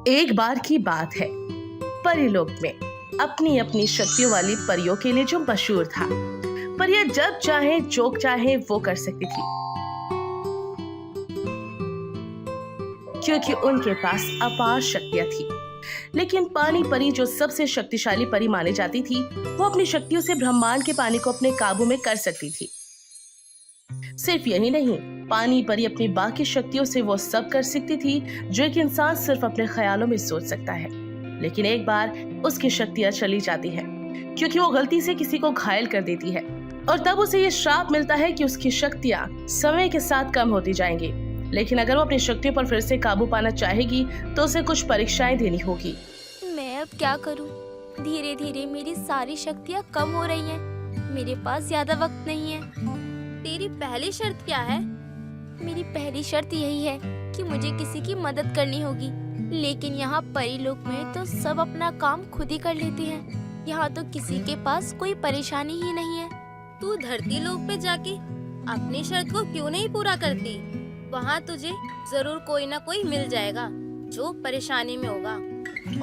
एक बार की बात है, परीलोक में अपनी अपनी शक्तियों वाली परियों के लिए जो मशहूर था। परियां जब चाहे जो चाहे वो कर सकती थी, क्योंकि उनके पास अपार शक्तियां थी। लेकिन पानी परी, जो सबसे शक्तिशाली परी मानी जाती थी, वो अपनी शक्तियों से ब्रह्मांड के पानी को अपने काबू में कर सकती थी। सिर्फ यही नहीं, पानी परी अपनी बाकी शक्तियों से वो सब कर सकती थी जो एक इंसान सिर्फ अपने ख्यालों में सोच सकता है। लेकिन एक बार उसकी शक्तियां चली जाती है, क्योंकि वो गलती से किसी को घायल कर देती है, और तब उसे ये श्राप मिलता है कि उसकी शक्तियां समय के साथ कम होती जाएंगी। लेकिन अगर वो अपनी शक्तियों पर फिर से काबू पाना चाहेगी तो उसे कुछ परीक्षाएं देनी होगी। मैं अब क्या करूं? धीरे धीरे मेरी सारी शक्तियां कम हो रही हैं। मेरे पास ज्यादा वक्त नहीं है। तेरी पहली शर्त क्या है? मेरी पहली शर्त यही है कि मुझे किसी की मदद करनी होगी। लेकिन यहाँ परीलोक में तो सब अपना काम खुद ही कर लेते हैं। यहाँ तो किसी के पास कोई परेशानी ही नहीं है। तू धरती लोक पे जाके अपनी शर्त को क्यों नहीं पूरा करती? वहाँ तुझे जरूर कोई ना कोई मिल जाएगा जो परेशानी में होगा,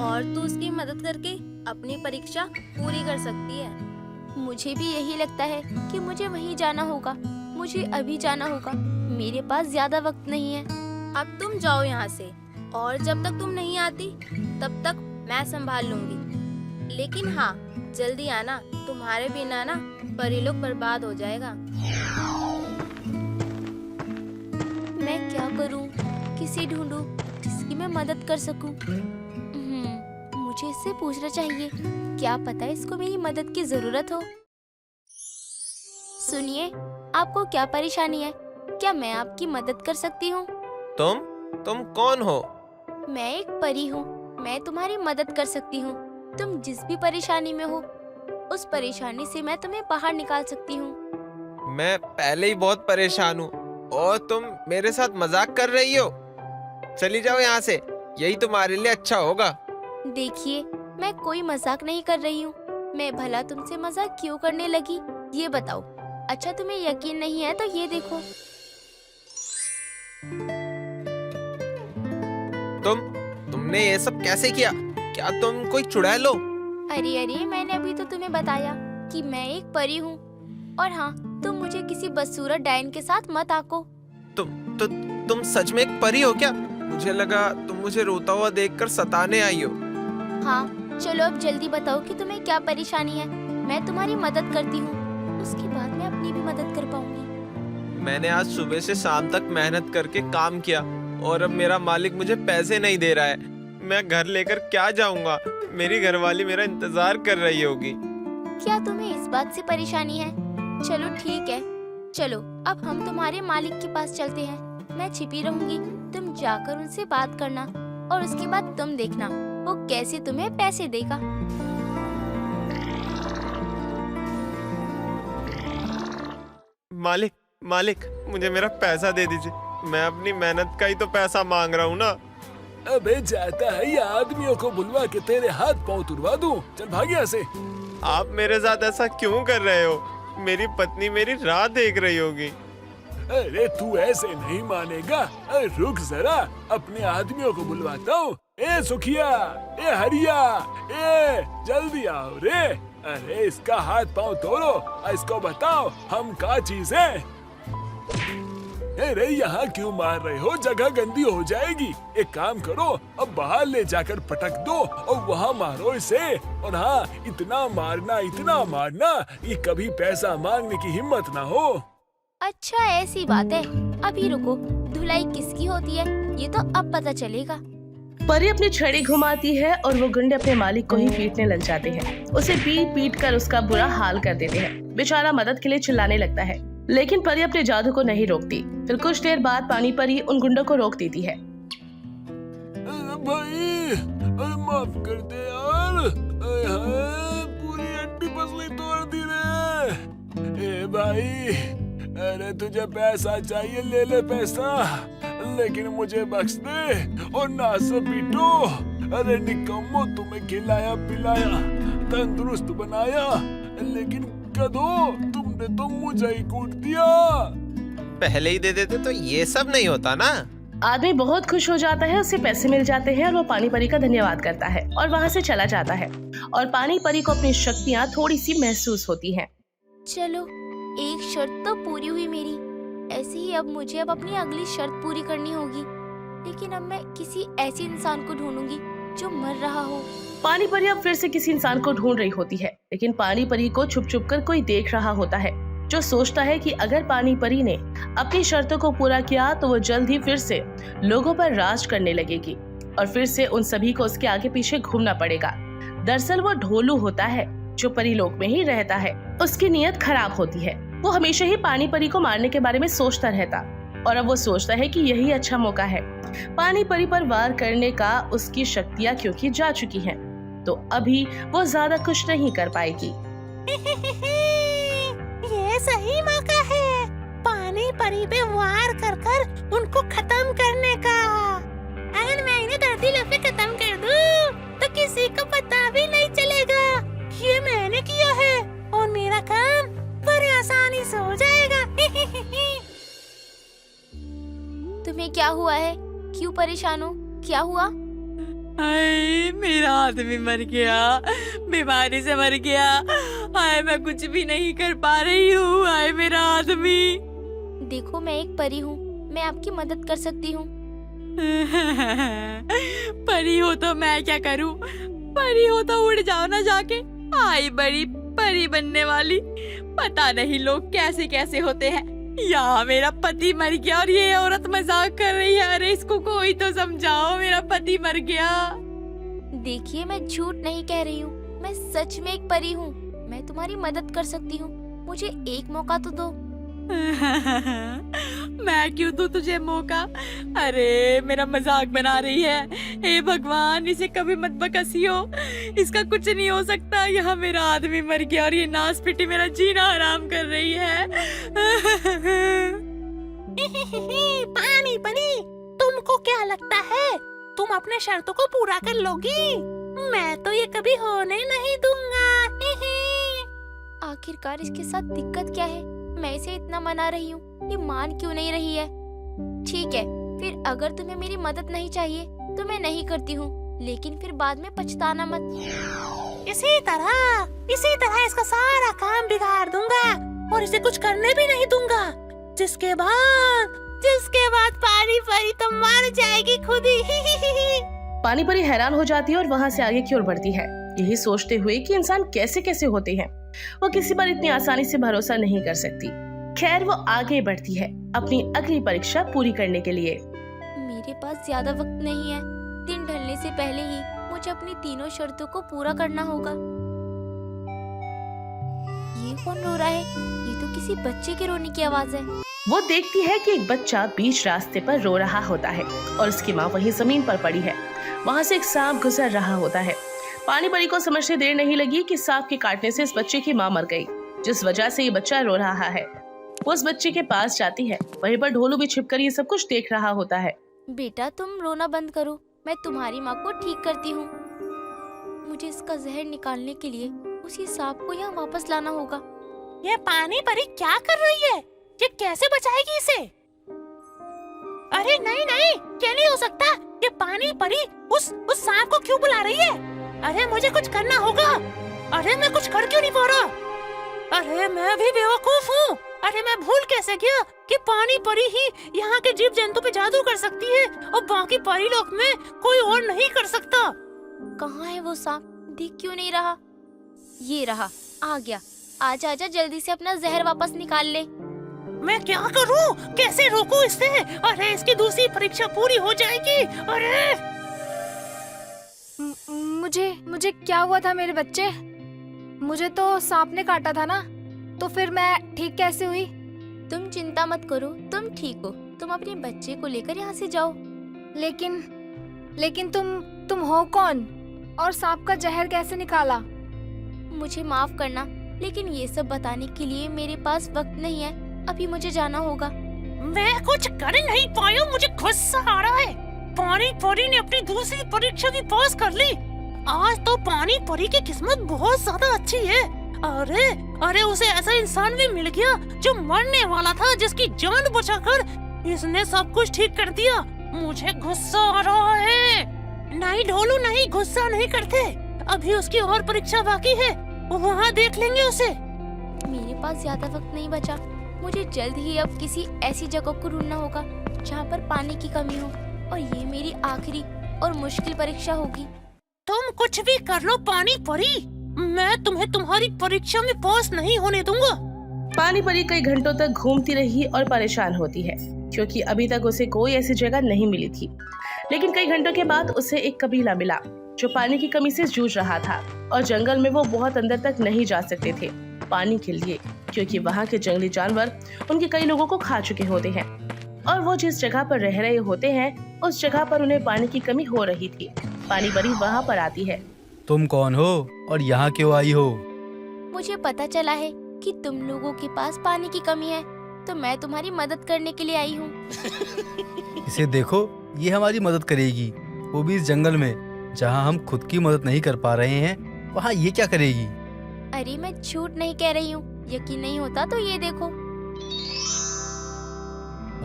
और तू उसकी मदद करके अपनी परीक्षा पूरी कर सकती है। मुझे भी यही लगता है कि मुझे वहीं जाना होगा। मुझे अभी जाना होगा। मेरे पास ज्यादा वक्त नहीं है। अब तुम जाओ यहाँ से, और जब तक तुम नहीं आती तब तक मैं संभाल लूंगी। लेकिन हाँ, जल्दी आना, तुम्हारे बिना ना परीलोक बर्बाद हो जाएगा। मैं क्या करूं? किसे ढूंढूं जिसकी मैं मदद कर सकूं? मुझे इससे पूछना चाहिए। क्या पता इसको मेरी मदद की जरूरत हो। सुनिए, आपको क्या परेशानी है? क्या मैं आपकी मदद कर सकती हूँ? तुम कौन हो? मैं एक परी हूँ। मैं तुम्हारी मदद कर सकती हूँ। तुम जिस भी परेशानी में हो, उस परेशानी से मैं तुम्हें बाहर निकाल सकती हूँ। मैं पहले ही बहुत परेशान हूँ और तुम मेरे साथ मजाक कर रही हो। चली जाओ यहाँ से, यही तुम्हारे लिए अच्छा होगा। देखिए, मैं कोई मजाक नहीं कर रही हूँ। मैं भला तुमसे मजाक क्यों करने लगी, ये बताओ। अच्छा, तुम्हें यकीन नहीं है तो ये देखो। तुमने ये सब कैसे किया? क्या तुम कोई चुड़ैल हो? अरे, मैंने अभी तो तुम्हें बताया कि मैं एक परी हूँ। और हाँ, तुम मुझे किसी बदसूरत डायन के साथ मत आको। तुम सच में एक परी हो क्या? मुझे लगा तुम मुझे रोता हुआ देखकर सताने आई हो। हाँ, चलो अब जल्दी बताओ कि तुम्हें क्या परेशानी है। मैं तुम्हारी मदद करती हूँ, उसके बाद मैं अपनी भी मदद कर पाऊंगी। मैंने आज सुबह से शाम तक मेहनत करके काम किया और अब मेरा मालिक मुझे पैसे नहीं दे रहा है। मैं घर लेकर क्या जाऊंगा? मेरी घरवाली मेरा इंतजार कर रही होगी। क्या तुम्हें इस बात से परेशानी है? चलो ठीक है, चलो अब हम तुम्हारे मालिक के पास चलते हैं। मैं छिपी रहूंगी, तुम जाकर उनसे बात करना, और उसके बाद तुम देखना वो कैसे तुम्हें पैसे देगा। मालिक, मुझे मेरा पैसा दे दीजिए। मैं अपनी मेहनत का ही तो पैसा मांग रहा हूँ ना। अबे जाता है, ये आदमियों को बुलवा के तेरे हाथ पाँव तुड़वा दूं। चल भाग यहाँ से। आप मेरे साथ ऐसा क्यों कर रहे हो? मेरी पत्नी मेरी राह देख रही होगी। अरे तू ऐसे नहीं मानेगा। अरे रुक जरा, अपने आदमियों को बुलवाता हूँ। ए सुखिया, ए हरिया, ए जल्दी आओ रे। अरे इसका हाथ पाँव तोड़ो, इसको बताओ हम क्या चीज है। अरे यहाँ क्यों मार रहे हो? जगह गंदी हो जाएगी। एक काम करो, अब बाहर ले जाकर पटक दो और वहाँ मारो इसे। और हाँ, इतना मारना ये कभी पैसा मांगने की हिम्मत ना हो। अच्छा, ऐसी बात है। अभी रुको, धुलाई किसकी होती है ये तो अब पता चलेगा। परी अपनी छड़ी घुमाती है और वो गुंडे अपने मालिक को ही पीटने लग जाते हैं। उसे पीट कर उसका बुरा हाल कर देते हैं। बेचारा मदद के लिए चिल्लाने लगता है, लेकिन परी अपने जादू को नहीं रोकती। फिर कुछ देर बाद पानी परी उन गुंडों को रोक देती है। भाई, माफ कर दे यार। पूरी हड्डी पसली तोड़ दी रे। ए भाई, अरे तुझे पैसा चाहिए, ले पैसा, लेकिन मुझे बख्श दे और ना से पीटो। अरे निकम्मो, तुम्हें खिलाया पिलाया, तंदुरुस्त बनाया, लेकिन कदो तुमने तो मुझे ही कूट दिया। पहले ही दे देते तो ये सब नहीं होता ना। आदमी बहुत खुश हो जाता है, उसे पैसे मिल जाते हैं और वो पानी परी का धन्यवाद करता है और वहाँ से चला जाता है। और पानी परी को अपनी शक्तियाँ थोड़ी सी महसूस होती हैं। चलो, एक शर्त तो पूरी हुई मेरी। ऐसे ही अब मुझे अपनी अगली शर्त पूरी करनी होगी, लेकिन अब मैं किसी ऐसे इंसान को ढूंढूंगी जो मर रहा हो। पानी परी अब फिर से किसी इंसान को ढूंढ रही होती है, लेकिन पानी परी को छुप छुप कर कोई देख रहा होता है, जो सोचता है कि अगर पानी परी ने अपनी शर्तों को पूरा किया तो वो जल्द ही फिर से लोगों पर राज करने लगेगी और फिर से उन सभी को उसके आगे पीछे घूमना पड़ेगा। दरअसल वो ढोलू होता है जो परीलोक में ही रहता है। उसकी नीयत खराब होती है, वो हमेशा ही पानी परी को मारने के बारे में सोचता रहता और अब वो सोचता है कि यही अच्छा मौका है पानी परी पर वार करने का। उसकी शक्तियाँ क्योंकि जा चुकी हैं, तो अभी वो ज्यादा कुछ नहीं कर पाएगी। ये सही मौका है पानी परी पे वार कर कर उनको खत्म करने का। अगर मैं इन्हें धरती पे खत्म कर दूं, तो किसी को पता भी नहीं चलेगा ये मैंने किया है और मेरा काम बड़ी आसानी से हो जाएगा। तुम्हें क्या हुआ है? क्यों परेशान हो? क्या हुआ? हाय, मेरा आदमी मर गया, बीमारी से मर गया। हाय, मैं कुछ भी नहीं कर पा रही हूँ। हाय, मेरा आदमी। देखो, मैं एक परी हूँ, मैं आपकी मदद कर सकती हूँ। परी हो तो मैं क्या करूँ? परी हो तो उड़ जाओ ना जाके। आई बड़ी परी बनने वाली, पता नहीं लोग कैसे कैसे होते हैं। यहाँ मेरा पति मर गया और ये औरत मजाक कर रही है। अरे इसको कोई तो समझाओ, मेरा पति मर गया। देखिए, मैं झूठ नहीं कह रही हूँ, मैं सच में एक परी हूँ। मैं तुम्हारी मदद कर सकती हूँ, मुझे एक मौका तो दो। मैं क्यों दूं तुझे मौका? अरे मेरा मजाक बना रही है। हे भगवान, इसे कभी मत बकसियो, इसका कुछ नहीं हो सकता। यहाँ मेरा आदमी मर गया और ये नास पिटी मेरा जीना हराम कर रही है। पानी परी, तुमको क्या लगता है तुम अपने शर्तों को पूरा कर लोगी? मैं तो ये कभी होने नहीं दूंगा। आखिरकार इसके साथ दिक्कत क्या है? मैं इसे इतना मना रही हूँ, ये मान क्यों नहीं रही है? ठीक है, फिर अगर तुम्हें मेरी मदद नहीं चाहिए तो मैं नहीं करती हूँ, लेकिन फिर बाद में पछताना मत। इसी तरह इसका सारा काम बिगाड़ दूंगा और इसे कुछ करने भी नहीं दूंगा। जिसके बाद पानी परी तो मर जाएगी खुद ही। पानी परी हैरान हो जाती है और वहाँ से आगे की ओर बढ़ती है, यही सोचते हुए कि इंसान कैसे कैसे होते हैं, वो किसी पर इतनी आसानी से भरोसा नहीं कर सकती। खैर, वो आगे बढ़ती है अपनी अगली परीक्षा पूरी करने के लिए। मेरे पास ज्यादा वक्त नहीं है, दिन ढलने से पहले ही मुझे अपनी तीनों शर्तों को पूरा करना होगा। ये कौन रो रहा है? ये तो किसी बच्चे के रोने की आवाज है। वो देखती है कि एक बच्चा बीच रास्ते पर रो रहा होता है और उसकी माँ वहीं जमीन पर पड़ी है। वहाँ से एक सांप गुजर रहा होता है। पानी परी को समझने देर नहीं लगी कि सांप के काटने से इस बच्चे की माँ मर गई, जिस वजह से ये बच्चा रो रहा है। वो उस बच्चे के पास जाती है, वहीं पर ढोलू भी छिपकर ये सब कुछ देख रहा होता है। बेटा, तुम रोना बंद करो, मैं तुम्हारी माँ को ठीक करती हूँ। मुझे इसका जहर निकालने के लिए उसी सांप को यहाँ वापस लाना होगा। ये पानी परी क्या कर रही है? ये कैसे बचाएगी इसे? अरे नहीं, ये नहीं हो सकता। ये पानी परी उस सांप को क्यों बुला रही है? अरे मुझे कुछ करना होगा। अरे मैं कुछ कर क्यों नहीं पा रहा? अरे मैं भी बेवकूफ हूँ। अरे मैं भूल कैसे गया कि पानी परी ही यहाँ के जीव जंतु पे जादू कर सकती है और बाकी परी लोक में कोई और नहीं कर सकता। कहाँ है वो सांप? दिख क्यों नहीं रहा? ये रहा, आ गया। आजा जल्दी से अपना जहर वापस निकाल ले। मैं क्या करूँ? कैसे रोकूं इसे? अरे इसकी दूसरी परीक्षा पूरी हो जाएगी। अरे मुझे क्या हुआ था मेरे बच्चे? मुझे तो सांप ने काटा था ना, तो फिर मैं ठीक कैसे हुई? तुम चिंता मत करो, तुम ठीक हो। तुम अपने बच्चे को लेकर यहाँ से जाओ। लेकिन तुम हो कौन और सांप का जहर कैसे निकाला? मुझे माफ करना, लेकिन ये सब बताने के लिए मेरे पास वक्त नहीं है। अभी मुझे जाना होगा। मैं कुछ कर नहीं पाया, मुझे गुस्सा आ रहा है। पानी परी ने अपनी दूसरी परीक्षा भी पास कर ली। आज तो पानी परी की किस्मत बहुत ज्यादा अच्छी है। अरे उसे ऐसा इंसान भी मिल गया जो मरने वाला था, जिसकी जान बचाकर इसने सब कुछ ठीक कर दिया। मुझे गुस्सा आ रहा है। नहीं ढोलू नहीं, गुस्सा नहीं करते, अभी उसकी और परीक्षा बाकी है, वहाँ देख लेंगे उसे। मेरे पास ज्यादा वक्त नहीं बचा। मुझे जल्द ही अब किसी ऐसी जगह को ढूंढना होगा जहाँ पर पानी की कमी हो, और ये मेरी आखिरी और मुश्किल परीक्षा होगी। तुम कुछ भी कर लो पानी परी, मैं तुम्हें तुम्हारी परीक्षा में पास नहीं होने दूंगा। पानी परी कई घंटों तक घूमती रही और परेशान होती है, क्योंकि अभी तक उसे कोई ऐसी जगह नहीं मिली थी। लेकिन कई घंटों के बाद उसे एक कबीला मिला जो पानी की कमी से जूझ रहा था, और जंगल में वो बहुत अंदर तक नहीं जा सकते थे पानी के लिए, क्योंकि वहाँ के जंगली जानवर उनके कई लोगों को खा चुके होते हैं, और वो जिस जगह पर रह रहे होते हैं उस जगह पर उन्हें पानी की कमी हो रही थी। पानी परी वहाँ पर आती है। तुम कौन हो और यहाँ क्यों आई हो? मुझे पता चला है कि तुम लोगों के पास पानी की कमी है, तो मैं तुम्हारी मदद करने के लिए आई हूँ। इसे देखो, ये हमारी मदद करेगी, वो भी इस जंगल में जहाँ हम खुद की मदद नहीं कर पा रहे हैं, वहाँ ये क्या करेगी? अरे मैं झूठ नहीं कह रही हूँ, यकीन नहीं होता तो ये देखो।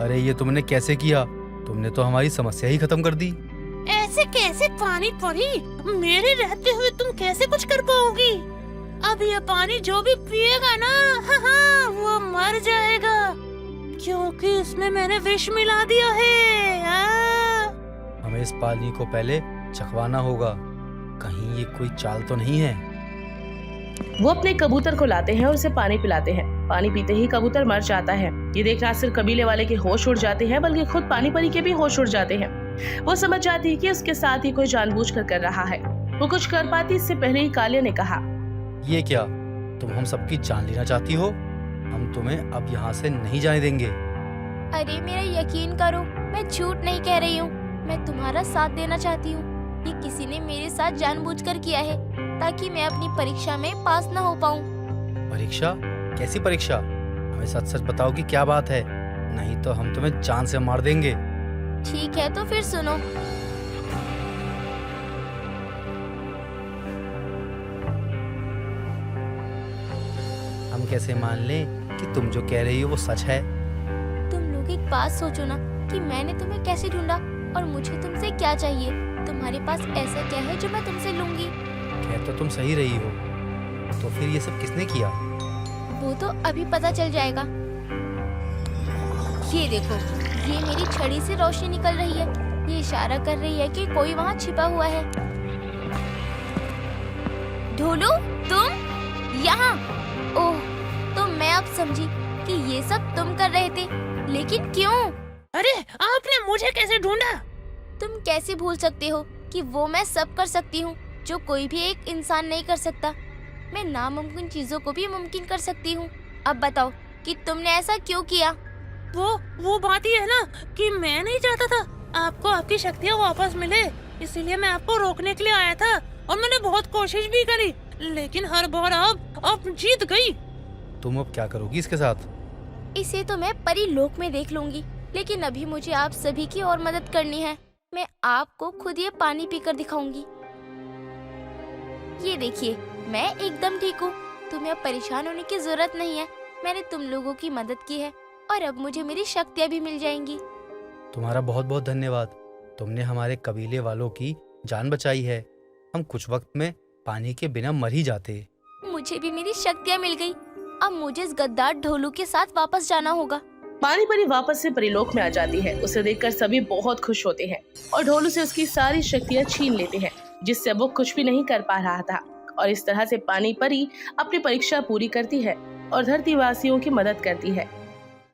अरे ये तुमने कैसे किया? तुमने तो हमारी समस्या ही खत्म कर दी। ऐसे कैसे पानी परी, मेरे रहते हुए तुम कैसे कुछ कर पाओगी? अब ये पानी जो भी पिएगा ना, हाँ, वो मर जाएगा, क्योंकि इसमें मैंने विष मिला दिया है। हमें इस पानी को पहले चखवाना होगा, कहीं ये कोई चाल तो नहीं है। वो अपने कबूतर को लाते हैं और उसे पानी पिलाते हैं। पानी पीते ही कबूतर मर जाता है। ये देखना सिर्फ कबीले वाले के होश उड़ जाते हैं, बल्कि खुद पानी परी के भी होश उड़ जाते हैं। वो समझ जाती है कि उसके साथ ही कोई जानबूझकर कर रहा है। वो कुछ कर पाती इससे पहले ही कालिया ने कहा, ये क्या, तुम हम सबकी जान लेना चाहती हो? हम तुम्हें अब यहाँ से नहीं जाने देंगे। अरे मेरा यकीन करो, मैं झूठ नहीं कह रही हूँ, मैं तुम्हारा साथ देना चाहती हूँ। ये किसी ने मेरे साथ जानबूझकर किया है ताकि मैं अपनी परीक्षा में पास न हो पाऊँ। परीक्षा? कैसी परीक्षा? हमें सच सच बताओ कि क्या बात है, नहीं तो हम तुम्हें जान से मार देंगे। ठीक है तो फिर सुनो। हम कैसे मान लें कि तुम जो कह रही हो वो सच है? तुम लोग एक बात सोचो ना कि मैंने तुम्हें कैसे ढूंढा और मुझे तुमसे क्या चाहिए। तुम्हारे पास ऐसा क्या है जो मैं तुमसे लूंगी? कह तो तुम सही रही हो, तो फिर ये सब किसने किया? वो तो अभी पता चल जाएगा। ये देखो, ये मेरी छड़ी से रोशनी निकल रही है, ये इशारा कर रही है कि कोई वहाँ छिपा हुआ है। ढोलू, तुम यहाँ? ओह, तो मैं अब समझी कि ये सब तुम कर रहे थे, लेकिन क्यों? अरे आपने मुझे कैसे ढूंढा? तुम कैसे भूल सकते हो कि वो मैं सब कर सकती हूँ जो कोई भी एक इंसान नहीं कर सकता। मैं नामुमकिन चीजों को भी मुमकिन कर सकती हूँ। अब बताओ कि तुमने ऐसा क्यों किया? वो बात ही है ना कि मैं नहीं चाहता था आपको आपकी शक्तियाँ वापस मिले, इसीलिए मैं आपको रोकने के लिए आया था, और मैंने बहुत कोशिश भी करी, लेकिन हर बार आप जीत गई। तुम अब क्या करोगी इसके साथ? इसे तो मैं परी लोक में देख लूंगी, लेकिन अभी मुझे आप सभी की और मदद करनी है। मैं आपको खुद ये पानी पीकर दिखाऊंगी। ये देखिए, मैं एकदम ठीक हूँ। तुम्हें अब परेशान होने की जरूरत नहीं है। मैंने तुम लोगों की मदद की है और अब मुझे मेरी शक्तियाँ भी मिल जाएंगी। तुम्हारा बहुत बहुत धन्यवाद। तुमने हमारे कबीले वालों की जान बचाई है। हम कुछ वक्त में पानी के बिना मर ही जाते। मुझे भी मेरी शक्तियाँ मिल गई। अब मुझे इस गद्दार ढोलू के साथ वापस जाना होगा। पानी परी वापस से परिलोक में आ जाती है। उसे देखकर सभी बहुत खुश होते हैं और ढोलू से उसकी सारी शक्तियाँ छीन लेते हैं, जिससे वो कुछ भी नहीं कर पा रहा था। और इस तरह से पानी परी अपनी परीक्षा पूरी करती है और धरती वासियों की मदद करती है।